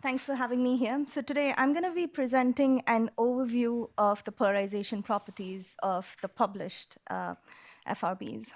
Thanks for having me here. So today I'm going to be presenting an overview of the polarization properties of the published FRBs.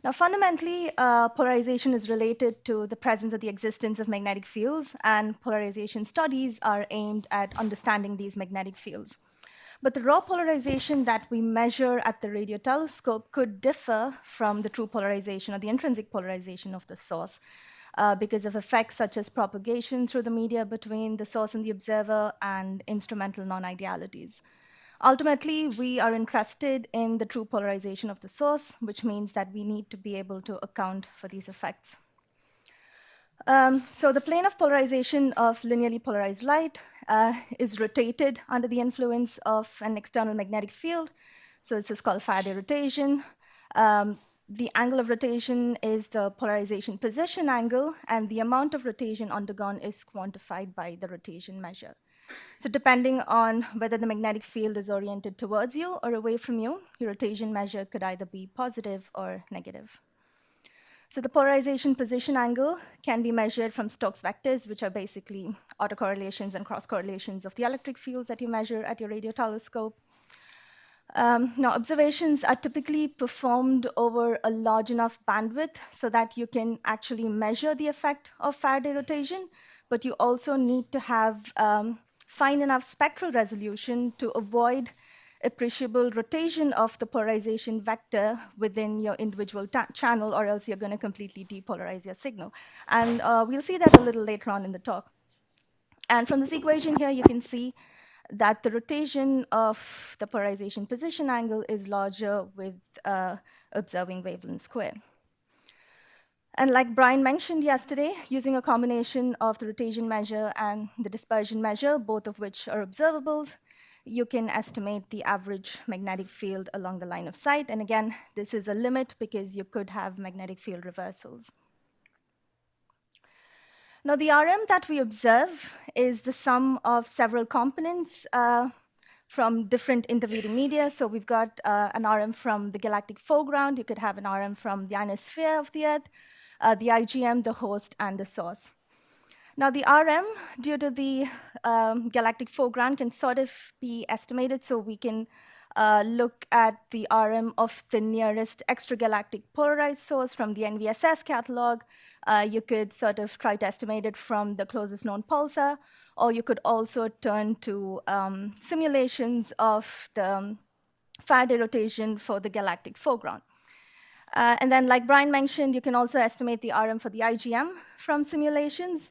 Now, fundamentally, polarization is related to the presence or the existence of magnetic fields, and polarization studies are aimed at understanding these magnetic fields. But the raw polarization that we measure at the radio telescope could differ from the true polarization or the intrinsic polarization of the source because of effects such as propagation through the media between the source and the observer and instrumental non-idealities. Ultimately, we are interested in the true polarization of the source, which means that we need to be able to account for these effects. So the plane of polarization of linearly polarized light is rotated under the influence of an external magnetic field. So this is called Faraday rotation. The angle of rotation is the polarization position angle, and the amount of rotation undergone is quantified by the rotation measure. So depending on whether the magnetic field is oriented towards you or away from you, your rotation measure could either be positive or negative. So the polarization position angle can be measured from Stokes vectors, which are basically autocorrelations and cross-correlations of the electric fields that you measure at your radio telescope. Now, observations are typically performed over a large enough bandwidth so that you can actually measure the effect of Faraday rotation, but you also need to have fine enough spectral resolution to avoid appreciable rotation of the polarization vector within your individual channel, or else you're going to completely depolarize your signal. And we'll see that a little later on in the talk. And from this equation here, you can see that the rotation of the polarization position angle is larger with observing wavelength square. And like Brian mentioned yesterday, using a combination of the rotation measure and the dispersion measure, both of which are observables, you can estimate the average magnetic field along the line of sight. And again, this is a limit because you could have magnetic field reversals. Now, the RM that we observe is the sum of several components from different intervening media. So we've got an RM from the galactic foreground. You could have an RM from the ionosphere of the Earth, the IGM, the host, and the source. Now, the RM, due to the galactic foreground, can sort of be estimated. So we can look at the RM of the nearest extragalactic polarized source from the NVSS catalog. You could sort of try to estimate it from the closest known pulsar, or you could also turn to simulations of the Faraday rotation for the galactic foreground. And then, like Brian mentioned, you can also estimate the RM for the IGM from simulations.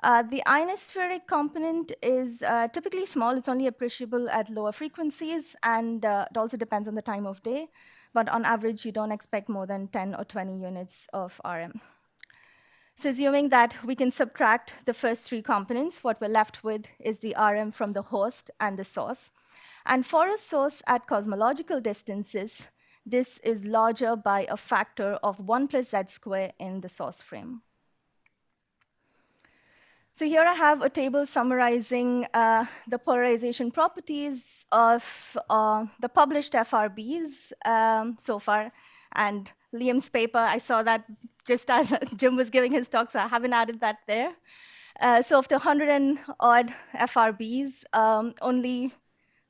The ionospheric component is typically small. It's only appreciable at lower frequencies, and it also depends on the time of day. But on average, you don't expect more than 10 or 20 units of RM. So assuming that we can subtract the first three components, what we're left with is the RM from the host and the source. And for a source at cosmological distances, this is larger by a factor of 1 plus z square in the source frame. So here I have a table summarizing the polarization properties of the published FRBs so far. And Liam's paper, I saw that just as Jim was giving his talk, so I haven't added that there. So of the 100 and odd FRBs, only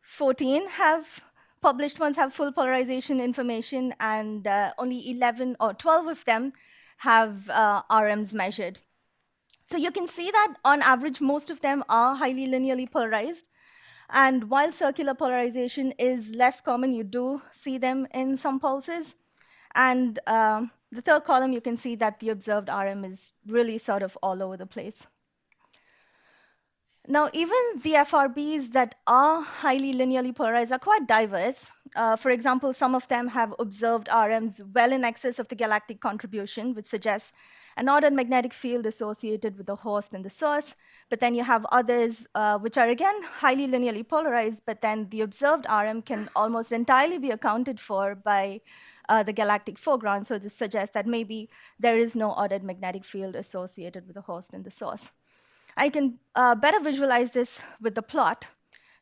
14 have published ones have full polarization information, and only 11 or 12 of them have RMs measured. So you can see that on average, most of them are highly linearly polarized. And while circular polarization is less common, you do see them in some pulses. And the third column, you can see that the observed RM is really sort of all over the place. Now, even the FRBs that are highly linearly polarized are quite diverse. For example, some of them have observed RMs well in excess of the galactic contribution, which suggests an ordered magnetic field associated with the host and the source. But then you have others which are, again, highly linearly polarized, but then the observed RM can almost entirely be accounted for by the galactic foreground. So this suggests that maybe there is no ordered magnetic field associated with the host and the source. I can better visualize this with the plot.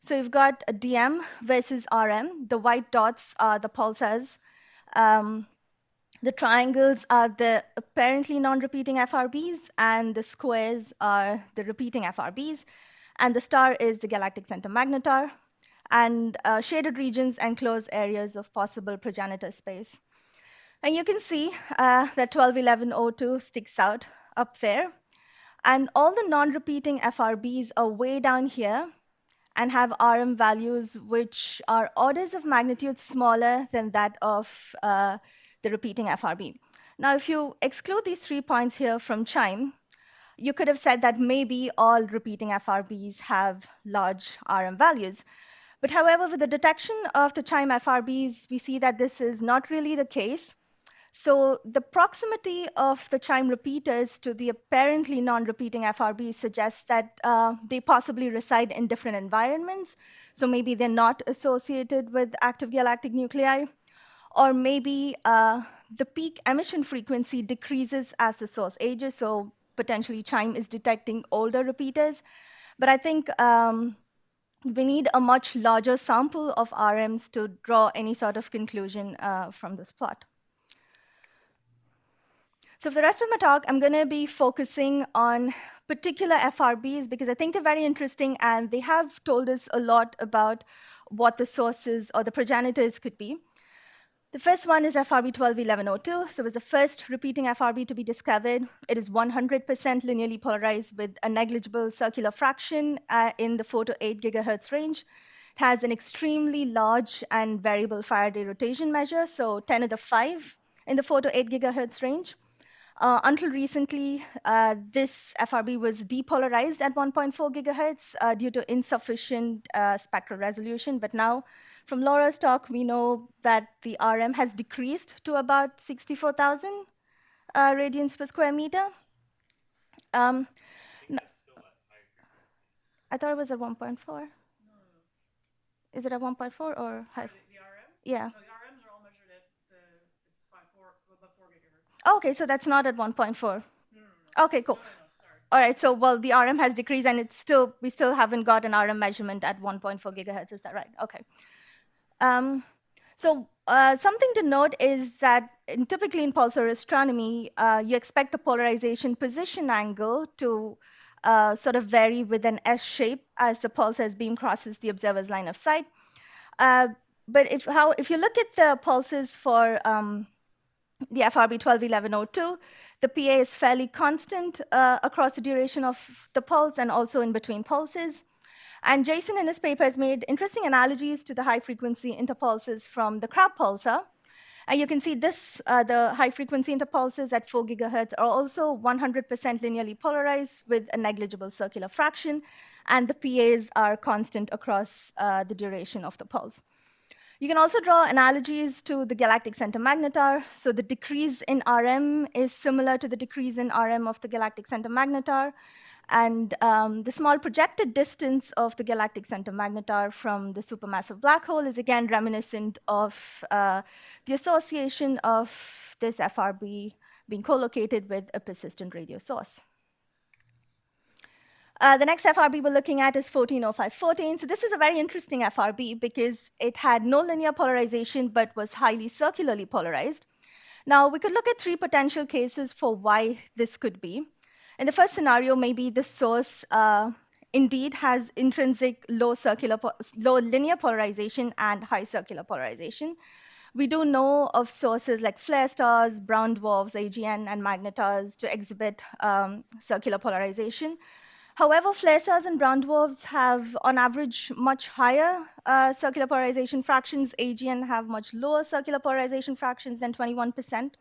So you've got a DM versus RM. The white dots are the pulsars. The triangles are the apparently non-repeating FRBs, and the squares are the repeating FRBs, and the star is the galactic center magnetar, and shaded regions enclose areas of possible progenitor space. And you can see that 121102 sticks out up there, and all the non-repeating FRBs are way down here and have RM values which are orders of magnitude smaller than that of the repeating FRB. Now, if you exclude these 3 points here from CHIME, you could have said that maybe all repeating FRBs have large RM values. But however, with the detection of the CHIME FRBs, we see that this is not really the case. So the proximity of the CHIME repeaters to the apparently non-repeating FRBs suggests that they possibly reside in different environments. So maybe they're not associated with active galactic nuclei, or maybe the peak emission frequency decreases as the source ages, so potentially CHIME is detecting older repeaters. But I think we need a much larger sample of RMs to draw any sort of conclusion from this plot. So for the rest of my talk, I'm going to be focusing on particular FRBs because I think they're very interesting and they have told us a lot about what the sources or the progenitors could be. The first one is FRB 121102. So it was the first repeating FRB to be discovered. It is 100% linearly polarized with a negligible circular fraction in the 4 to 8 gigahertz range. It has an extremely large and variable Faraday rotation measure, so 10 to the 5 in the 4 to 8 gigahertz range. Until recently, this FRB was depolarized at 1.4 gigahertz due to insufficient spectral resolution. But now, from Laura's talk, we know that the RM has decreased to about 64,000 radians per square meter. I thought it was at 1.4. No. Is it at 1.4 or high? The RM? Yeah. No, the RMs are all measured at above 4 gigahertz. Okay, so that's not at 1.4. No. Okay, cool. Sorry. All right, so well, the RM has decreased, and we still haven't got an RM measurement at 1.4 gigahertz. Is that right? Okay. Something to note is that typically in pulsar astronomy, you expect the polarization position angle to sort of vary with an S shape as the pulsar's beam crosses the observer's line of sight. But if you look at the pulses for the FRB 121102, the PA is fairly constant across the duration of the pulse and also in between pulses. And Jason in his paper has made interesting analogies to the high-frequency interpulses from the crab pulsar. And you can see this, the high-frequency interpulses at 4 gigahertz are also 100% linearly polarized with a negligible circular fraction, and the PAs are constant across the duration of the pulse. You can also draw analogies to the galactic center magnetar. So the decrease in RM is similar to the decrease in RM of the galactic center magnetar. And the small projected distance of the galactic center magnetar from the supermassive black hole is again reminiscent of the association of this FRB being co-located with a persistent radio source. The next FRB we're looking at is 140514. So this is a very interesting FRB because it had no linear polarization but was highly circularly polarized. Now, we could look at 3 potential cases for why this could be. In the first scenario, maybe the source indeed has intrinsic low linear polarization and high circular polarization. We do know of sources like flare stars, brown dwarfs, AGN, and magnetars to exhibit circular polarization. However, flare stars and brown dwarfs have, on average, much higher circular polarization fractions. AGN have much lower circular polarization fractions than 21%.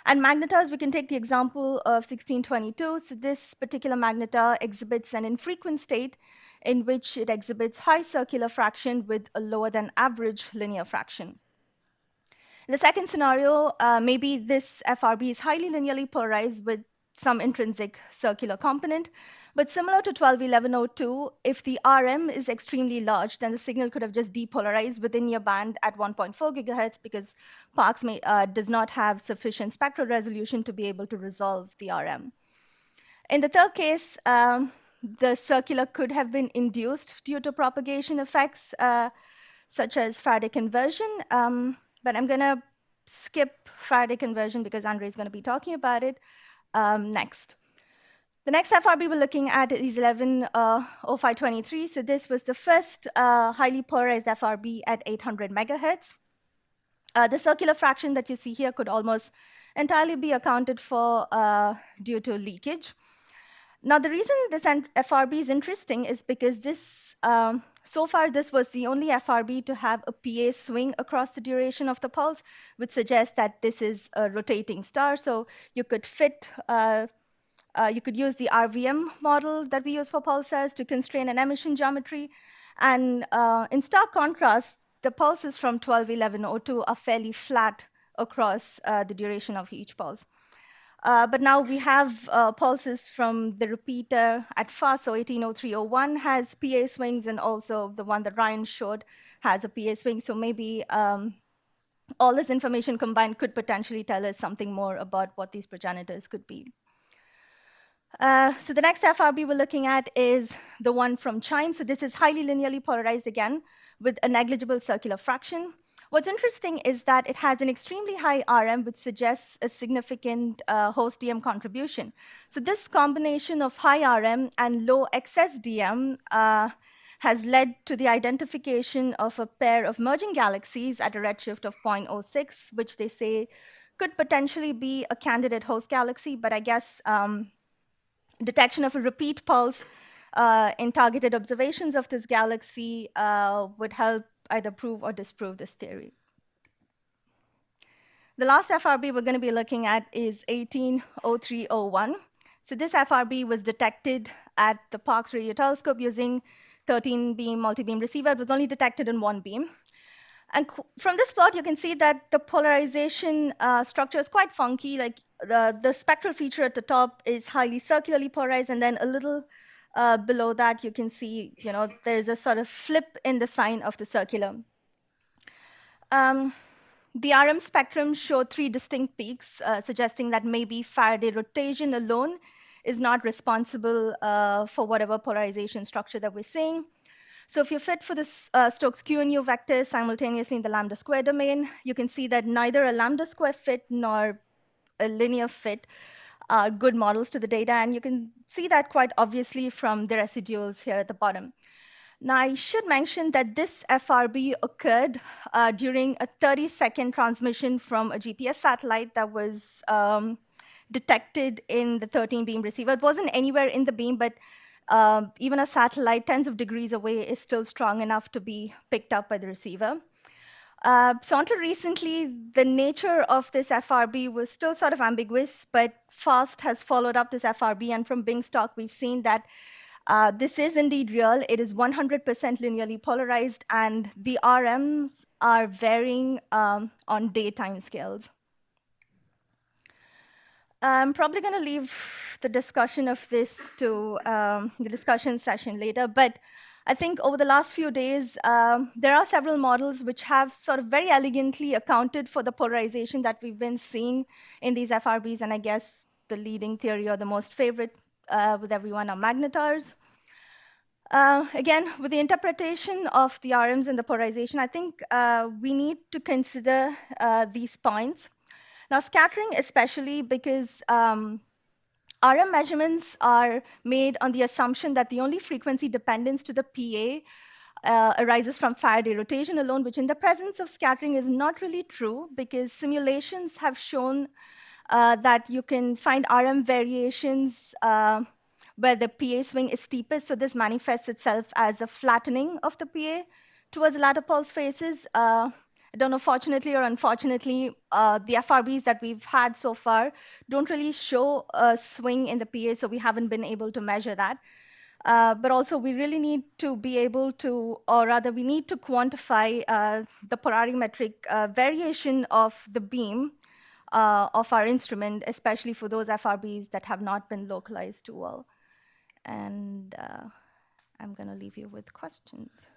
And magnetars, we can take the example of 1622. So this particular magnetar exhibits an infrequent state in which it exhibits high circular fraction with a lower than average linear fraction. In the second scenario, maybe this FRB is highly linearly polarized with some intrinsic circular component. But similar to 121102, if the RM is extremely large, then the signal could have just depolarized within your band at 1.4 gigahertz because Parkes does not have sufficient spectral resolution to be able to resolve the RM. In the third case, the circular could have been induced due to propagation effects, such as Faraday conversion. But I'm going to skip Faraday conversion because Andre is going to be talking about it next. The next FRB we're looking at is 110523. So this was the first highly polarized FRB at 800 megahertz. The circular fraction that you see here could almost entirely be accounted for due to leakage. Now, the reason this FRB is interesting is because this, so far, this was the only FRB to have a PA swing across the duration of the pulse, which suggests that this is a rotating star. So you could fit, you could use the RVM model that we use for pulsars to constrain an emission geometry. And in stark contrast, the pulses from 121102 are fairly flat across the duration of each pulse. But now we have pulses from the repeater at fast, so 180301 has PA swings, and also the one that Ryan showed has a PA swing. So maybe all this information combined could potentially tell us something more about what these progenitors could be. So the next FRB we're looking at is the one from CHIME. So this is highly linearly polarized again with a negligible circular fraction. What's interesting is that it has an extremely high RM, which suggests a significant host DM contribution. So this combination of high RM and low excess DM has led to the identification of a pair of merging galaxies at a redshift of 0.06, which they say could potentially be a candidate host galaxy, but I guess detection of a repeat pulse in targeted observations of this galaxy would help either prove or disprove this theory. The last FRB we're going to be looking at is 180301. So this FRB was detected at the Parkes Radio Telescope using 13-beam multi-beam receiver. It was only detected in one beam. And from this plot, you can see that the polarization structure is quite funky. Like the spectral feature at the top is highly circularly polarized, and then a little below that, you can see, there's a sort of flip in the sign of the circular. The RM spectrum showed 3 distinct peaks, suggesting that maybe Faraday rotation alone is not responsible for whatever polarization structure that we're seeing. So if you fit for this Stokes Q and U vectors simultaneously in the lambda square domain, you can see that neither a lambda square fit nor a linear fit are good models to the data, and you can see that quite obviously from the residuals here at the bottom. Now, I should mention that this FRB occurred during a 30-second transmission from a GPS satellite that was detected in the 13-beam receiver. It wasn't anywhere in the beam, but even a satellite tens of degrees away is still strong enough to be picked up by the receiver. So until recently, the nature of this FRB was still sort of ambiguous, but FAST has followed up this FRB, and from Bing's talk, we've seen that this is indeed real. It is 100% linearly polarized, and the RMs are varying on daytime scales. I'm probably going to leave the discussion of this to the discussion session later, but I think over the last few days, there are several models which have sort of very elegantly accounted for the polarization that we've been seeing in these FRBs, and I guess the leading theory or the most favorite with everyone are magnetars. Again, with the interpretation of the RMs and the polarization, I think we need to consider these points. Now, scattering especially, because RM measurements are made on the assumption that the only frequency dependence to the PA arises from Faraday rotation alone, which in the presence of scattering is not really true, because simulations have shown that you can find RM variations where the PA swing is steepest. So this manifests itself as a flattening of the PA towards the latter pulse phases. I don't know, fortunately or unfortunately, the FRBs that we've had so far don't really show a swing in the PA, so we haven't been able to measure that. But also, we really need to be able to, or rather, we need to quantify the polarimetric variation of the beam of our instrument, especially for those FRBs that have not been localized too well. And I'm going to leave you with questions.